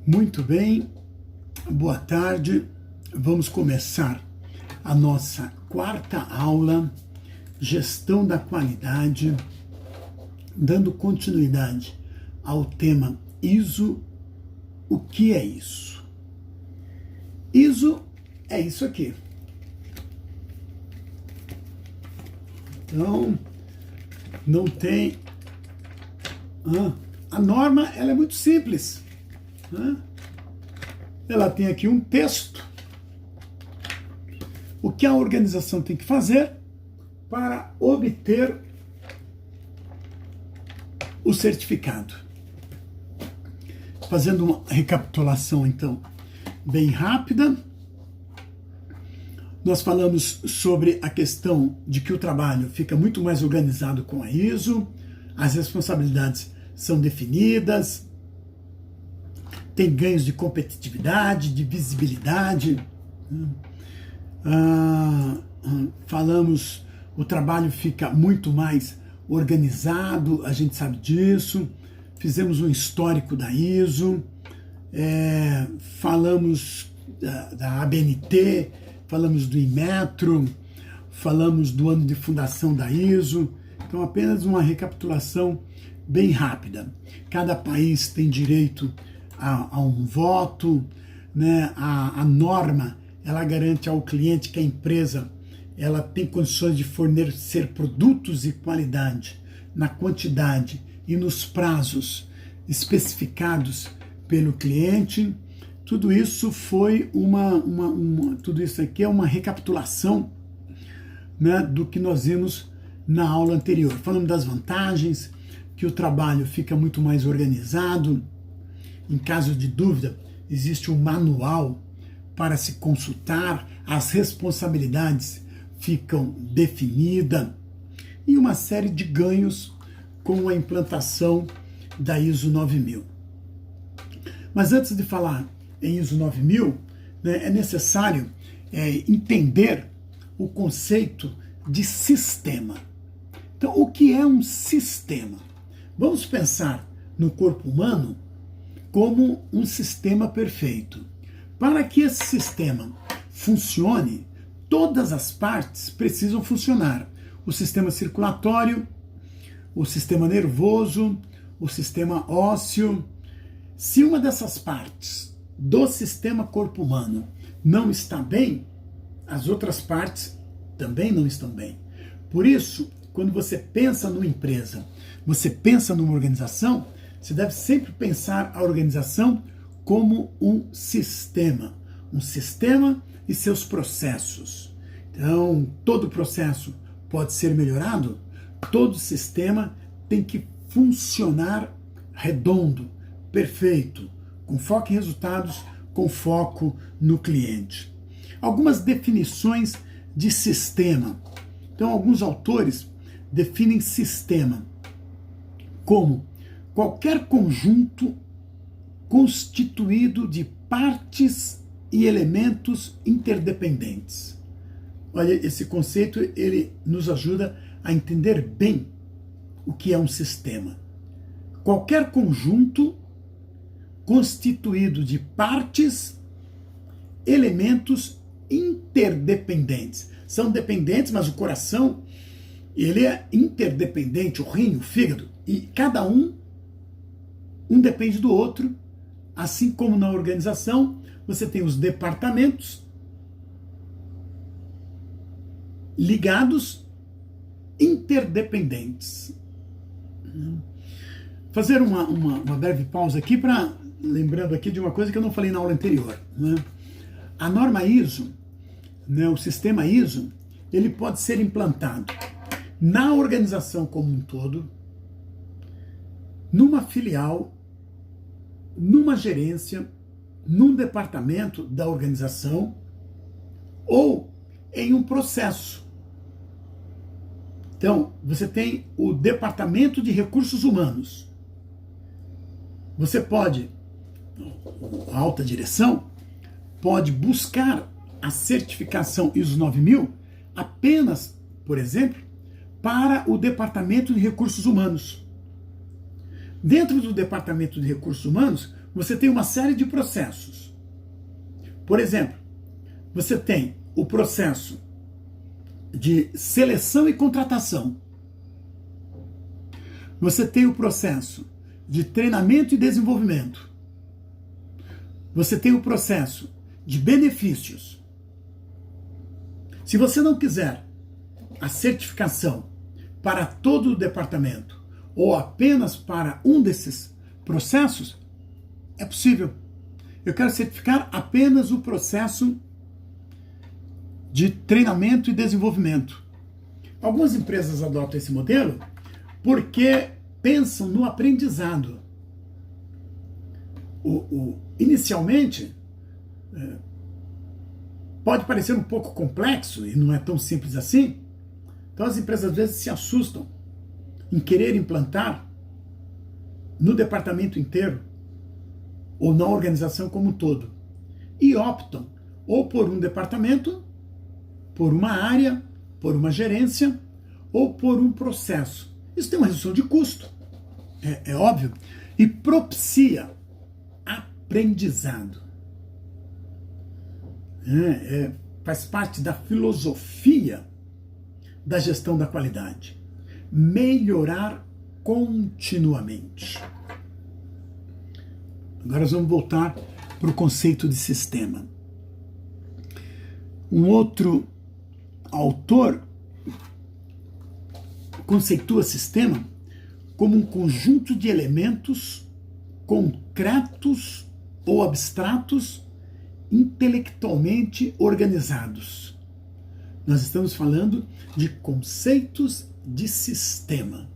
Muito bem, boa tarde. Vamos começar a nossa quarta aula, Gestão da Qualidade, dando continuidade ao tema ISO. O que é isso? ISO é isso aqui. Então, não tem... A norma ela é muito simples. Ela tem aqui um texto. O que a organização tem que fazer para obter o certificado. Fazendo uma recapitulação, então, bem rápida. Nós falamos sobre a questão de que o trabalho fica muito mais organizado com a ISO, as responsabilidades são definidas, tem ganhos de competitividade, de visibilidade. Falamos, o trabalho fica muito mais organizado, a gente sabe disso. Fizemos um histórico da ISO, falamos da ABNT, falamos do Inmetro, falamos do ano de fundação da ISO. Então, apenas uma recapitulação bem rápida. Cada país tem direito a um voto, né? A norma, ela garante ao cliente que a empresa ela tem condições de fornecer produtos de qualidade na quantidade e nos prazos especificados pelo cliente. Tudo isso foi tudo isso aqui é uma recapitulação, né, do que nós vimos na aula anterior. Falamos das vantagens, que o trabalho fica muito mais organizado. Em caso de dúvida, existe um manual para se consultar, as responsabilidades ficam definidas e uma série de ganhos com a implantação da ISO 9000. Mas antes de falar em ISO 9000, né, é necessário entender o conceito de sistema. Então, o que é um sistema? Vamos pensar no corpo humano como um sistema perfeito. Para que esse sistema funcione, todas as partes precisam funcionar. O sistema circulatório, o sistema nervoso, o sistema ósseo. Se uma dessas partes do sistema corpo humano não está bem, as outras partes também não estão bem. Por isso, quando você pensa numa empresa, você pensa numa organização, você deve sempre pensar a organização como um sistema e seus processos. Então, todo processo pode ser melhorado, todo sistema tem que funcionar redondo, perfeito, com foco em resultados, com foco no cliente. Algumas definições de sistema. Então, alguns autores definem sistema como qualquer conjunto constituído de partes e elementos interdependentes. Olha, esse conceito ele nos ajuda a entender bem o que é um sistema. Qualquer conjunto constituído de partes, elementos interdependentes. São dependentes, mas o coração ele é interdependente, o rim, o fígado, e cada um depende do outro, assim como na organização você tem os departamentos ligados, interdependentes. Fazer uma breve pausa aqui lembrando aqui de uma coisa que eu não falei na aula anterior, né? A norma ISO, né, o sistema ISO, ele pode ser implantado na organização como um todo, numa filial, numa gerência, num departamento da organização ou em um processo. Então, você tem o departamento de recursos humanos. Você pode, a alta direção, pode buscar a certificação ISO 9000 apenas, por exemplo, para o departamento de recursos humanos. Dentro do Departamento de Recursos Humanos, você tem uma série de processos. Por exemplo, você tem o processo de seleção e contratação. Você tem o processo de treinamento e desenvolvimento. Você tem o processo de benefícios. Se você não quiser a certificação para todo o departamento ou apenas para um desses processos, é possível. Eu quero certificar apenas o processo de treinamento e desenvolvimento. Algumas empresas adotam esse modelo porque pensam no aprendizado. Inicialmente, pode parecer um pouco complexo e não é tão simples assim. Então as empresas às vezes se assustam em querer implantar no departamento inteiro ou na organização como um todo. E optam ou por um departamento, por uma área, por uma gerência ou por um processo. Isso tem uma redução de custo, é óbvio, e propicia aprendizado. Faz parte da filosofia da gestão da qualidade. Melhorar continuamente. Agora nós vamos voltar para o conceito de sistema. Um outro autor conceitua sistema como um conjunto de elementos concretos ou abstratos intelectualmente organizados. Nós estamos falando de conceitos de sistema,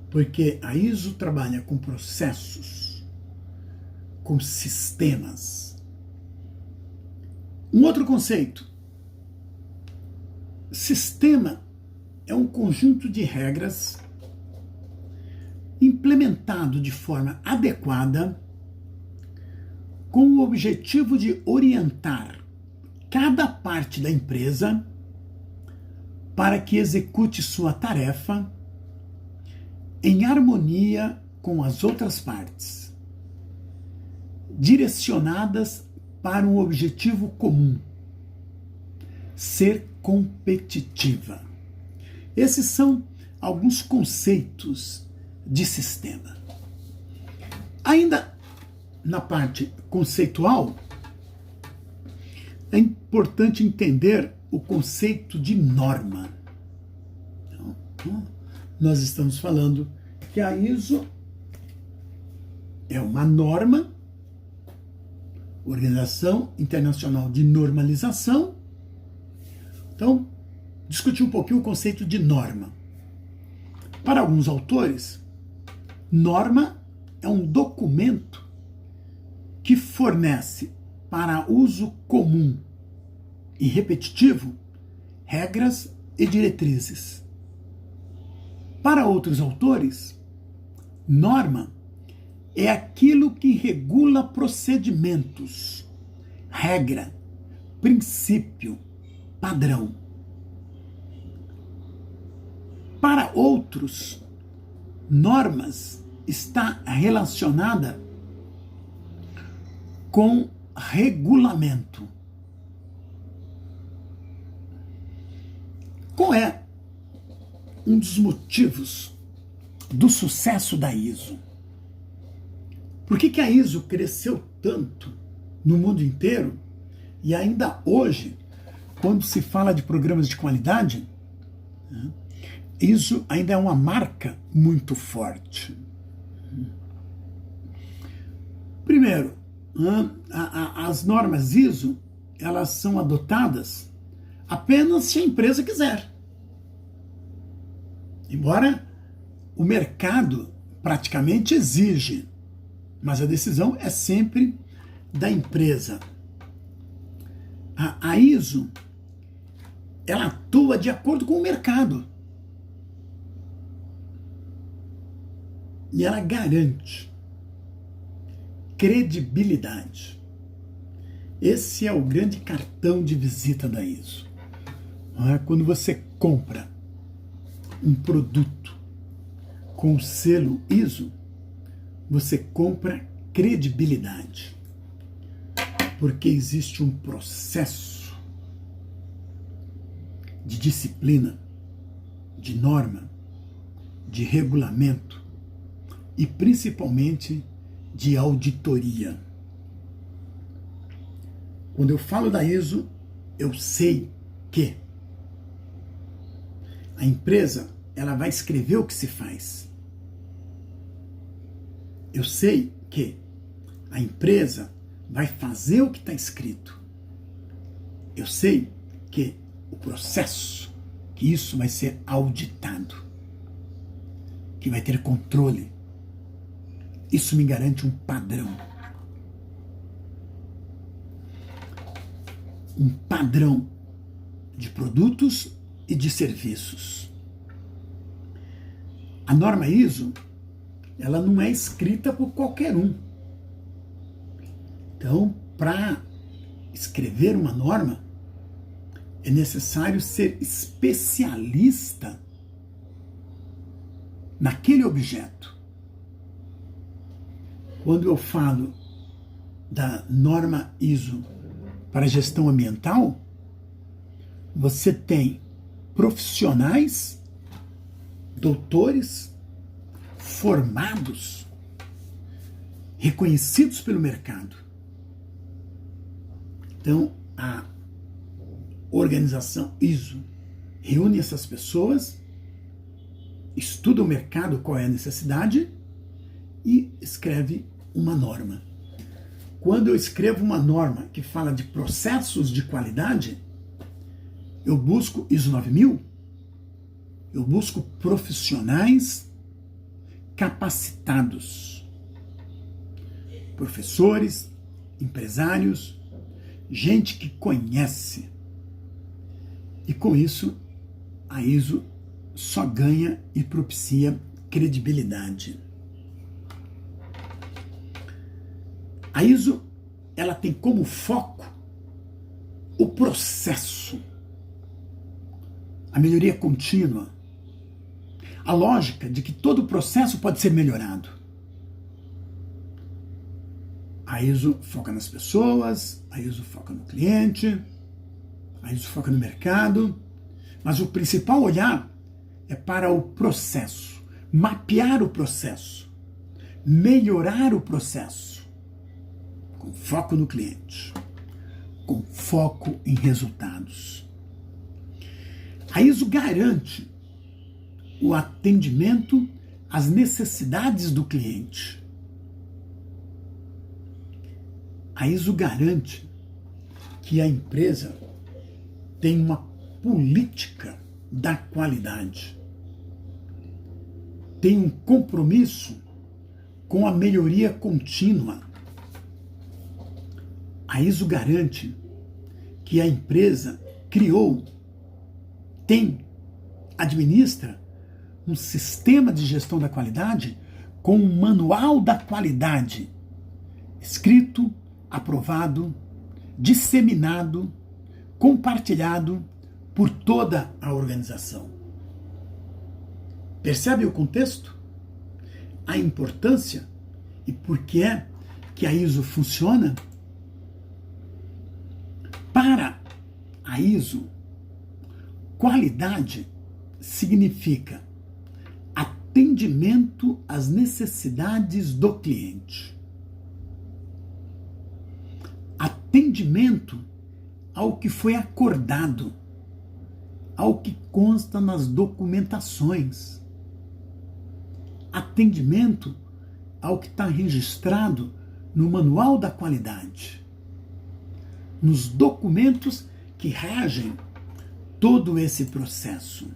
porque a ISO trabalha com processos, com sistemas. Um outro conceito: sistema é um conjunto de regras implementado de forma adequada com o objetivo de orientar cada parte da empresa para que execute sua tarefa em harmonia com as outras partes, direcionadas para um objetivo comum: ser competitiva. Esses são alguns conceitos de sistema. Ainda na parte conceitual, é importante entender o conceito de norma. Então, nós estamos falando que a ISO é uma norma, Organização Internacional de Normalização. Então, discutir um pouquinho o conceito de norma. Para alguns autores, norma é um documento que fornece para uso comum e repetitivo regras e diretrizes. Para outros autores, norma é aquilo que regula procedimentos, regra, princípio, padrão. Para outros, normas está relacionada com regulamento. Qual é um dos motivos do sucesso da ISO? Por que a ISO cresceu tanto no mundo inteiro e ainda hoje, quando se fala de programas de qualidade, ISO ainda é uma marca muito forte? Primeiro, as normas ISO, elas são adotadas apenas se a empresa quiser. Embora o mercado praticamente exige, mas a decisão é sempre da empresa. A ISO, ela atua de acordo com o mercado. E ela garante credibilidade. Esse é o grande cartão de visita da ISO. Quando você compra um produto com o selo ISO, você compra credibilidade. Porque existe um processo de disciplina, de norma, de regulamento e principalmente de auditoria. Quando eu falo da ISO, eu sei que a empresa ela vai escrever o que se faz. Eu sei que a empresa vai fazer o que está escrito. Eu sei que o processo, que isso vai ser auditado, que vai ter controle. Isso me garante um padrão. Um padrão de produtos e de serviços. A norma ISO, ela não é escrita por qualquer um. Então, para escrever uma norma, é necessário ser especialista naquele objeto. Quando eu falo da norma ISO para gestão ambiental, você tem profissionais, doutores, formados, reconhecidos pelo mercado. Então, a organização ISO reúne essas pessoas, estuda o mercado, qual é a necessidade, e escreve uma norma. Quando eu escrevo uma norma que fala de processos de qualidade, eu busco ISO 9000, eu busco profissionais capacitados, professores, empresários, gente que conhece. E com isso, a ISO só ganha e propicia credibilidade. A ISO, ela tem como foco o processo, a melhoria contínua, a lógica de que todo processo pode ser melhorado. A ISO foca nas pessoas, a ISO foca no cliente, a ISO foca no mercado, mas o principal olhar é para o processo, mapear o processo, melhorar o processo, com foco no cliente, com foco em resultados. A ISO garante o atendimento às necessidades do cliente. A ISO garante que a empresa tem uma política da qualidade, tem um compromisso com a melhoria contínua. A ISO garante que a empresa criou, administra um sistema de gestão da qualidade com um manual da qualidade escrito, aprovado, disseminado, compartilhado por toda a organização. Percebe o contexto? A importância e por que é que a ISO funciona? Para a ISO, qualidade significa atendimento às necessidades do cliente. Atendimento ao que foi acordado, ao que consta nas documentações. Atendimento ao que está registrado no Manual da Qualidade, nos documentos que regem todo esse processo.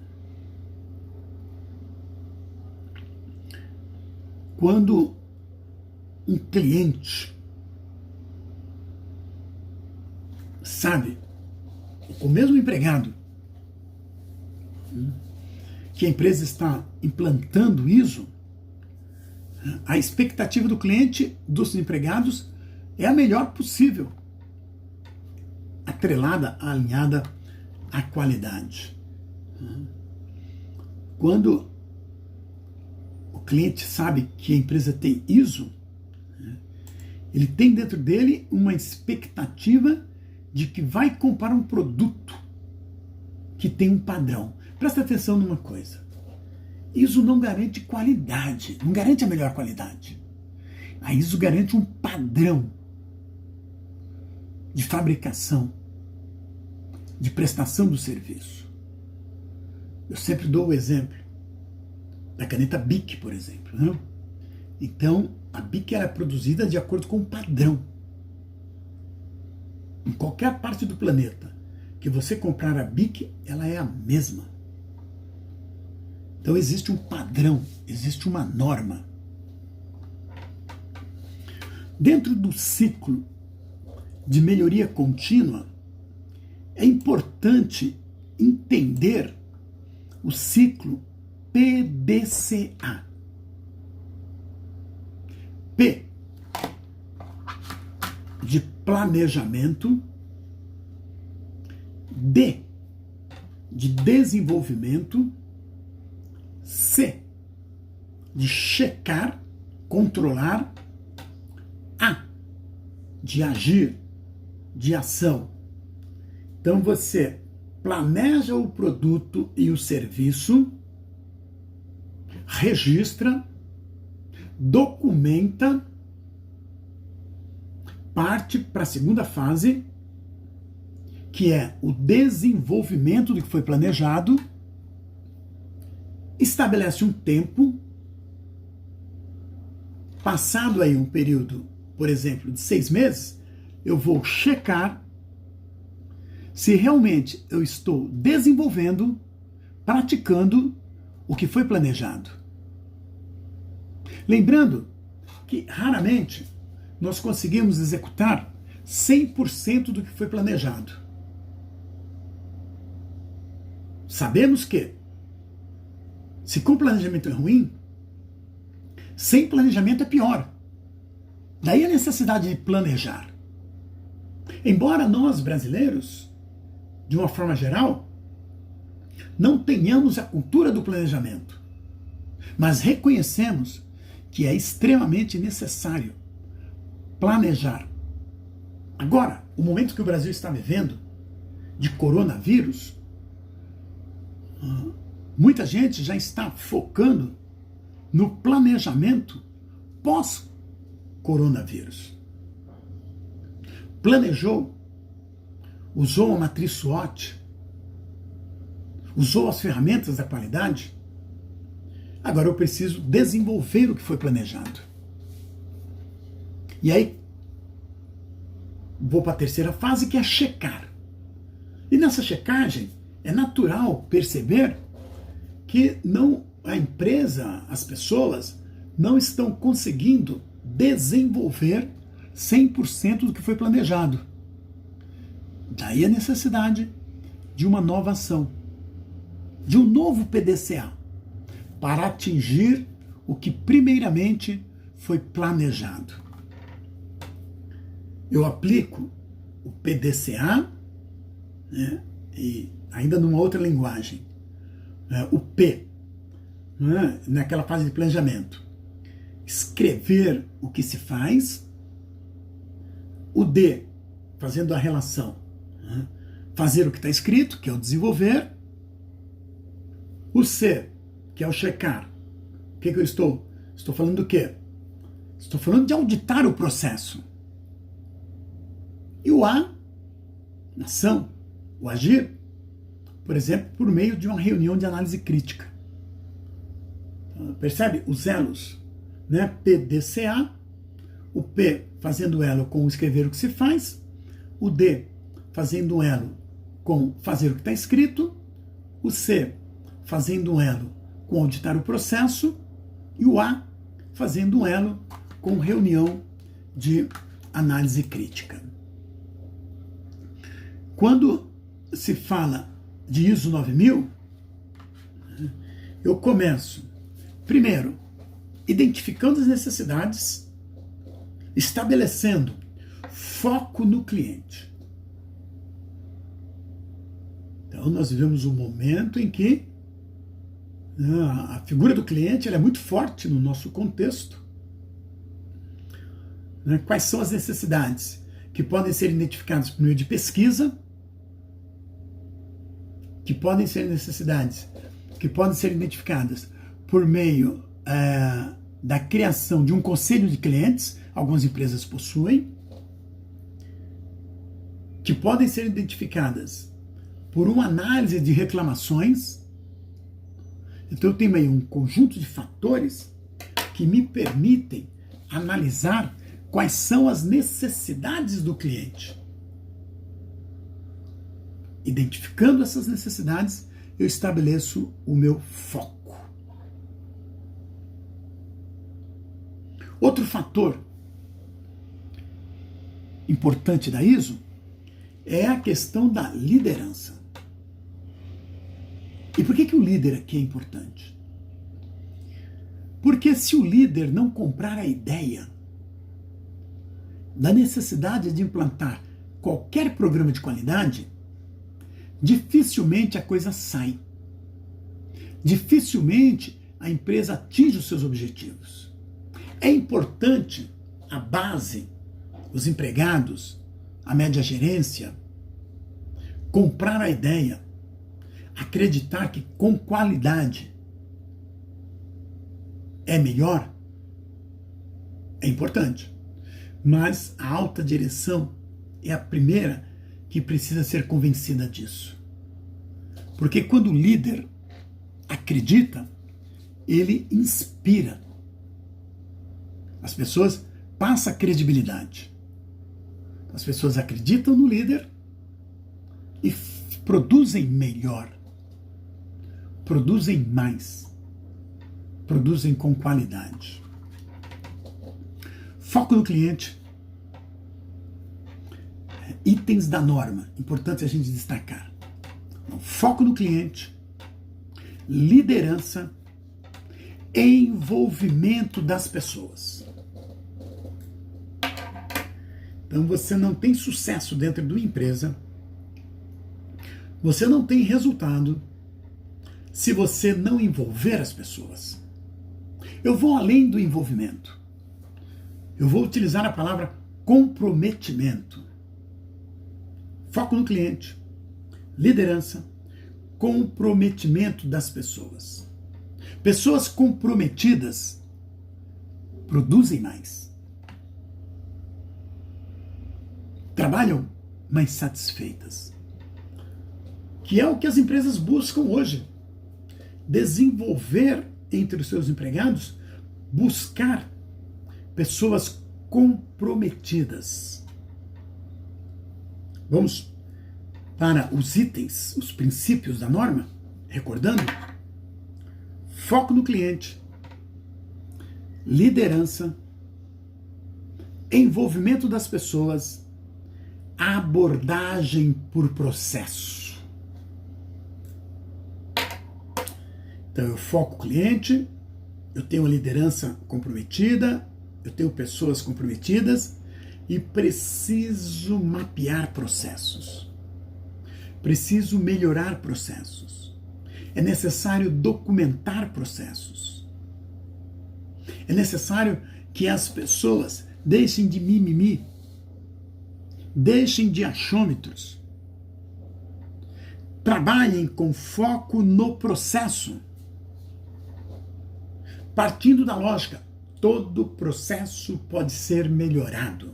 Quando um cliente sabe, o mesmo empregado, que a empresa está implantando ISO, a expectativa do cliente, dos empregados, é a melhor possível, atrelada, alinhada à qualidade. Quando o cliente sabe que a empresa tem ISO, né, ele tem dentro dele uma expectativa de que vai comprar um produto que tem um padrão. Presta atenção numa coisa. ISO não garante qualidade, não garante a melhor qualidade. A ISO garante um padrão de fabricação, de prestação do serviço. Eu sempre dou o exemplo da caneta Bic, por exemplo, né? Então, a Bic era produzida de acordo com um padrão. Em qualquer parte do planeta que você comprar a Bic, ela é a mesma. Então existe um padrão, existe uma norma. Dentro do ciclo de melhoria contínua, é importante entender o ciclo PDCA. P de planejamento, D de desenvolvimento, C de checar, controlar, A de agir, de ação. Então você planeja o produto e o serviço, registra, documenta, parte para a segunda fase, que é o desenvolvimento do que foi planejado, estabelece um tempo, passado aí um período, por exemplo, de 6 meses, eu vou checar se realmente eu estou desenvolvendo, praticando o que foi planejado. Lembrando que raramente nós conseguimos executar 100% do que foi planejado. Sabemos que, se com planejamento é ruim, sem planejamento é pior. Daí a necessidade de planejar. Embora nós, brasileiros, de uma forma geral, não tenhamos a cultura do planejamento, mas reconhecemos que é extremamente necessário planejar. Agora, o momento que o Brasil está vivendo, de coronavírus, muita gente já está focando no planejamento pós-coronavírus. Planejou, usou a matriz SWOT, usou as ferramentas da qualidade. Agora eu preciso desenvolver o que foi planejado. E aí, vou para a terceira fase, que é checar. E nessa checagem, é natural perceber que a empresa, as pessoas, não estão conseguindo desenvolver 100% do que foi planejado. Daí a necessidade de uma nova ação, de um novo PDCA, para atingir o que primeiramente foi planejado. Eu aplico o PDCA, né, e ainda numa outra linguagem, o P, né, naquela fase de planejamento, escrever o que se faz, o D, fazendo a relação, né, fazer o que está escrito, que é o desenvolver, o C, que é o checar. O que eu estou? Estou falando do quê? Estou falando de auditar o processo. E o A, ação, o agir, por exemplo, por meio de uma reunião de análise crítica. Percebe? Os elos, né? PDCA, o P fazendo elo com escrever o que se faz, o D fazendo um elo com fazer o que está escrito, o C fazendo um elo com auditar o processo e o A fazendo um elo com reunião de análise crítica. Quando se fala de ISO 9000, eu começo, primeiro, identificando as necessidades, estabelecendo foco no cliente. Então, nós vivemos um momento em que A figura do cliente ela é muito forte no nosso contexto. Quais são as necessidades que podem ser identificadas por meio de pesquisa, que podem ser necessidades que podem ser identificadas por meio da criação de um conselho de clientes, algumas empresas possuem, que podem ser identificadas por uma análise de reclamações. Então eu tenho aí um conjunto de fatores que me permitem analisar quais são as necessidades do cliente. Identificando essas necessidades, eu estabeleço o meu foco. Outro fator importante da ISO é a questão da liderança. E por que o líder aqui é importante? Porque se o líder não comprar a ideia da necessidade de implantar qualquer programa de qualidade, dificilmente a coisa sai. Dificilmente a empresa atinge os seus objetivos. É importante a base, os empregados, a média gerência, comprar a ideia, acreditar que com qualidade é melhor, é importante. Mas a alta direção é a primeira que precisa ser convencida disso. Porque quando o líder acredita, ele inspira. As pessoas passam a credibilidade. As pessoas acreditam no líder e produzem melhor, produzem mais, produzem com qualidade. Foco no cliente. Itens da norma, importante a gente destacar. Foco no cliente, liderança, envolvimento das pessoas. Então você não tem sucesso dentro de uma empresa, você não tem resultado se você não envolver as pessoas. Eu vou além do envolvimento. Eu vou utilizar a palavra comprometimento. Foco no cliente, liderança, comprometimento das pessoas. Pessoas comprometidas produzem mais. Trabalham mais satisfeitas. Que é o que as empresas buscam hoje. Desenvolver entre os seus empregados, buscar pessoas comprometidas. Vamos para os itens, os princípios da norma, recordando: foco no cliente, liderança, envolvimento das pessoas, abordagem por processo. Então eu foco o cliente, eu tenho a liderança comprometida, eu tenho pessoas comprometidas e preciso mapear processos. Preciso melhorar processos. É necessário documentar processos. É necessário que as pessoas deixem de mimimi, deixem de achômetros. Trabalhem com foco no processo. Partindo da lógica, todo processo pode ser melhorado.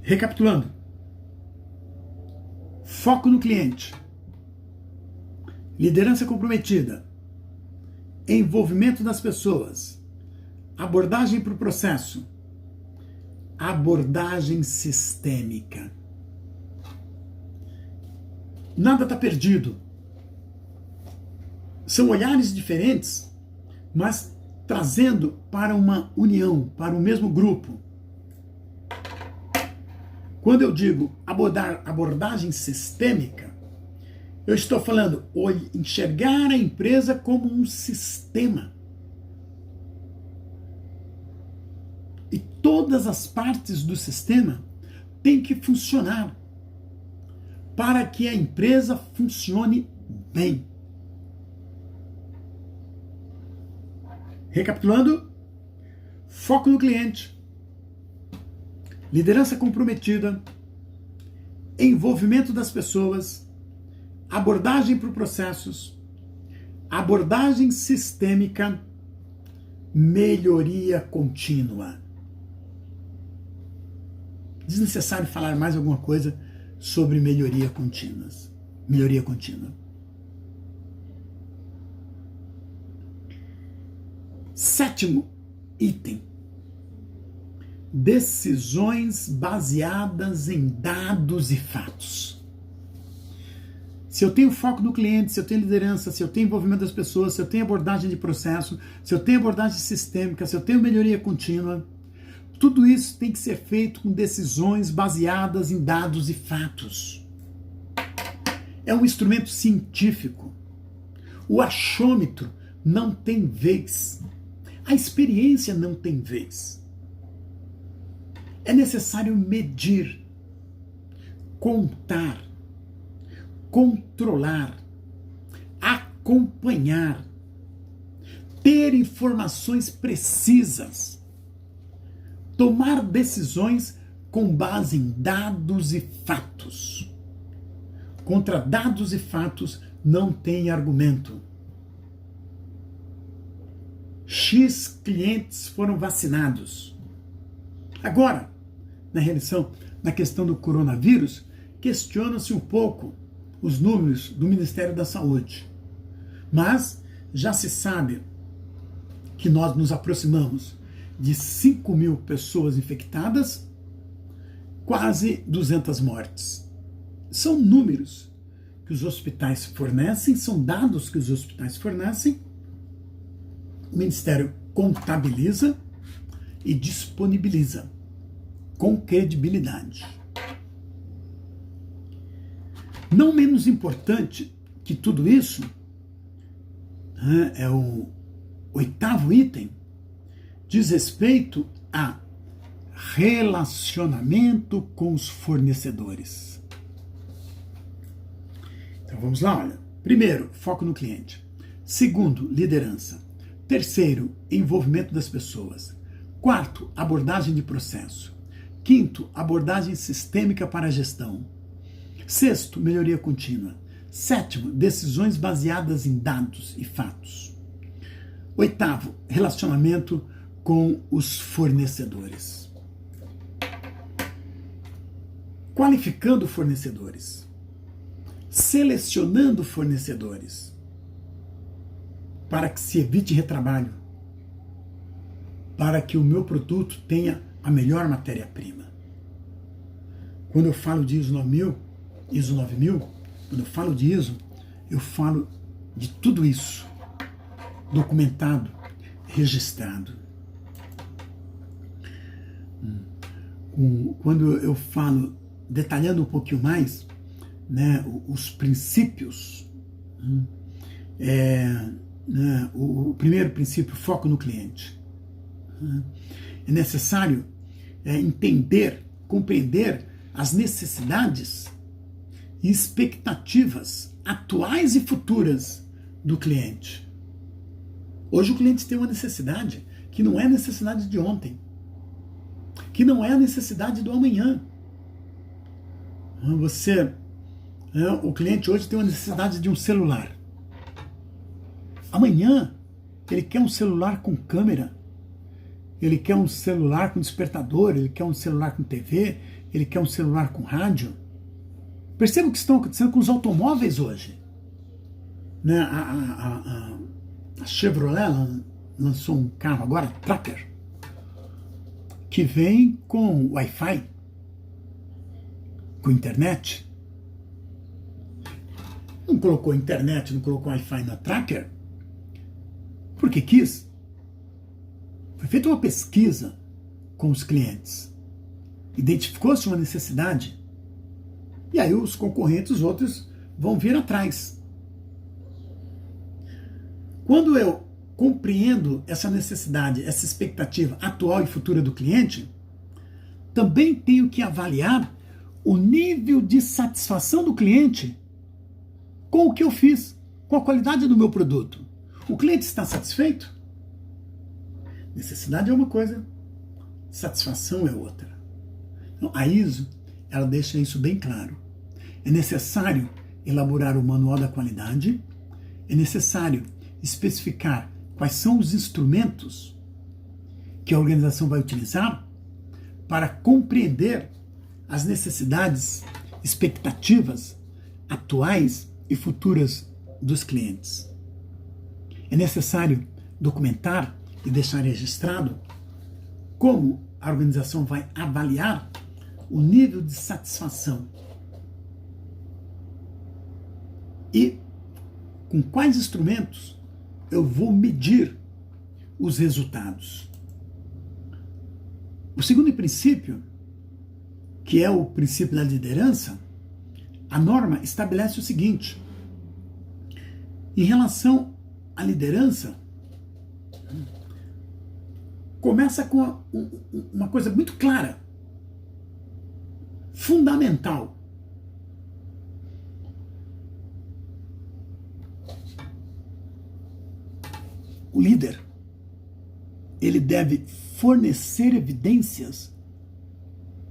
Recapitulando: foco no cliente, liderança comprometida, envolvimento das pessoas, abordagem para o processo, abordagem sistêmica. Nada está perdido. São olhares diferentes, mas trazendo para uma união, para o mesmo grupo. Quando eu digo abordagem sistêmica, eu estou falando enxergar a empresa como um sistema. E todas as partes do sistema têm que funcionar para que a empresa funcione bem. Recapitulando, foco no cliente, liderança comprometida, envolvimento das pessoas, abordagem para processos, abordagem sistêmica, melhoria contínua. Desnecessário falar mais alguma coisa sobre melhoria contínua. Melhoria contínua. Sétimo item. Decisões baseadas em dados e fatos. Se eu tenho foco no cliente, se eu tenho liderança, se eu tenho envolvimento das pessoas, se eu tenho abordagem de processo, se eu tenho abordagem sistêmica, se eu tenho melhoria contínua, tudo isso tem que ser feito com decisões baseadas em dados e fatos. É um instrumento científico. O achômetro não tem vez. A experiência não tem vez. É necessário medir, contar, controlar, acompanhar, ter informações precisas, tomar decisões com base em dados e fatos. Contra dados e fatos não tem argumento. X clientes foram vacinados. Agora, na questão do coronavírus, questiona-se um pouco os números do Ministério da Saúde. Mas já se sabe que nós nos aproximamos de 5.000 pessoas infectadas, quase 200 mortes. São números que os hospitais fornecem, são dados que os hospitais fornecem, o Ministério contabiliza e disponibiliza com credibilidade. Não menos importante que tudo isso, é o 8º item, diz respeito a relacionamento com os fornecedores. Então vamos lá, olha. Primeiro, foco no cliente. Segundo, liderança. Terceiro, envolvimento das pessoas. Quarto, abordagem de processo. Quinto, abordagem sistêmica para a gestão. Sexto, melhoria contínua. Sétimo, decisões baseadas em dados e fatos. Oitavo, relacionamento com os fornecedores. Qualificando fornecedores. Selecionando fornecedores. Para que se evite retrabalho. Para que o meu produto tenha a melhor matéria-prima. Quando eu falo de ISO 9000, quando eu falo de ISO, eu falo de tudo isso, documentado, registrado. Quando eu falo, detalhando um pouquinho mais, né, os princípios, o primeiro princípio, foco no cliente. É necessário entender, compreender as necessidades e expectativas atuais e futuras do cliente. Hoje o cliente tem uma necessidade que não é a necessidade de ontem, que não é a necessidade do amanhã. O cliente hoje tem uma necessidade de um celular. Amanhã ele quer um celular com câmera, ele quer um celular com despertador, ele quer um celular com TV, ele quer um celular com rádio. Perceba o que está acontecendo com os automóveis hoje. Né? A Chevrolet lançou um carro agora, Tracker, que vem com Wi-Fi, com internet. Não colocou internet, não colocou Wi-Fi na Tracker, porque quis. Foi feita uma pesquisa com os clientes. Identificou-se uma necessidade. E aí os concorrentes, os outros, vão vir atrás. Quando eu compreendo essa necessidade, essa expectativa atual e futura do cliente, também tenho que avaliar o nível de satisfação do cliente com o que eu fiz, com a qualidade do meu produto. O cliente está satisfeito? Necessidade é uma coisa, satisfação é outra. Então, a ISO, ela deixa isso bem claro. É necessário elaborar o manual da qualidade, é necessário especificar quais são os instrumentos que a organização vai utilizar para compreender as necessidades, expectativas atuais e futuras dos clientes. É necessário documentar e deixar registrado como a organização vai avaliar o nível de satisfação e com quais instrumentos eu vou medir os resultados. O segundo princípio, que é o princípio da liderança, a norma estabelece o seguinte: em relação à liderança, começa com uma coisa muito clara, fundamental. O líder, ele deve fornecer evidências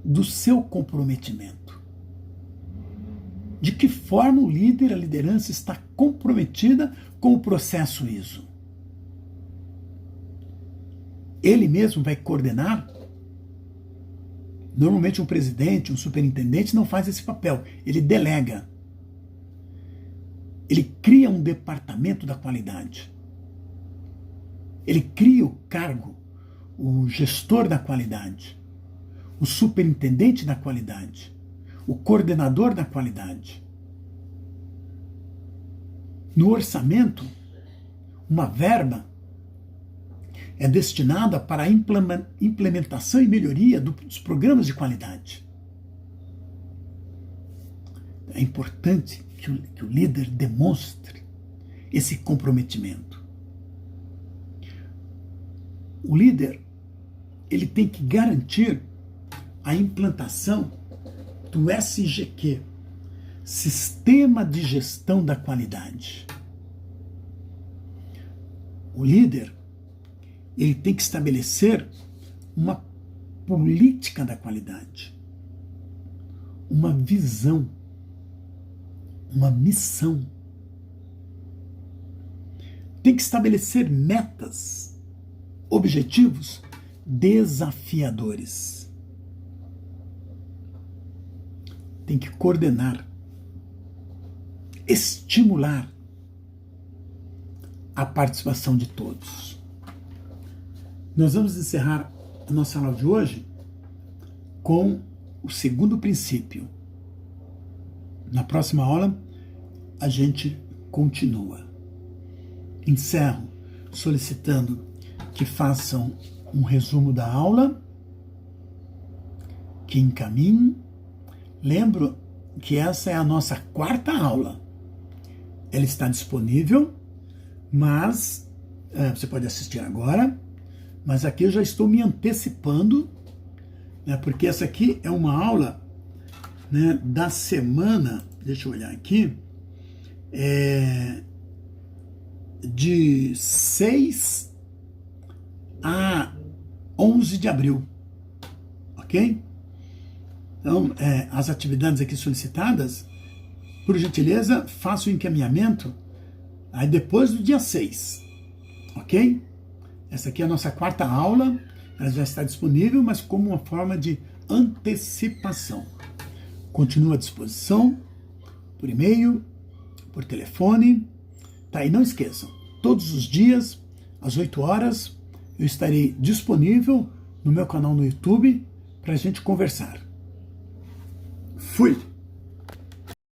do seu comprometimento. De que forma o líder, a liderança está comprometida com o processo ISO? Ele mesmo vai coordenar? Normalmente um presidente, um superintendente não faz esse papel, ele delega. Ele cria um departamento da qualidade. Ele cria o cargo, o gestor da qualidade, o superintendente da qualidade, o coordenador da qualidade. No orçamento, uma verba é destinada para a implementação e melhoria dos programas de qualidade. É importante que o líder demonstre esse comprometimento. O líder, ele tem que garantir a implantação do SGQ, Sistema de Gestão da Qualidade. O líder, ele tem que estabelecer uma política da qualidade, uma visão, uma missão. Tem que estabelecer metas, objetivos desafiadores. Tem que coordenar, estimular a participação de todos. Nós vamos encerrar a nossa aula de hoje com o segundo princípio. Na próxima aula, a gente continua. Encerro solicitando que façam um resumo da aula, que encaminhem. Lembro que essa é a nossa quarta aula. Ela está disponível, mas você pode assistir agora, mas aqui eu já estou me antecipando, né, porque essa aqui é uma aula, né, da semana, deixa eu olhar aqui, de 6 a 11 de abril, ok? Então, as atividades aqui solicitadas, por gentileza, faça o encaminhamento aí depois do dia 6, ok? Essa aqui é a nossa quarta aula, ela já está disponível, mas como uma forma de antecipação. Continua à disposição, por e-mail, por telefone, tá? E não esqueçam, todos os dias, às 8 horas, eu estarei disponível no meu canal no YouTube para a gente conversar. Fui!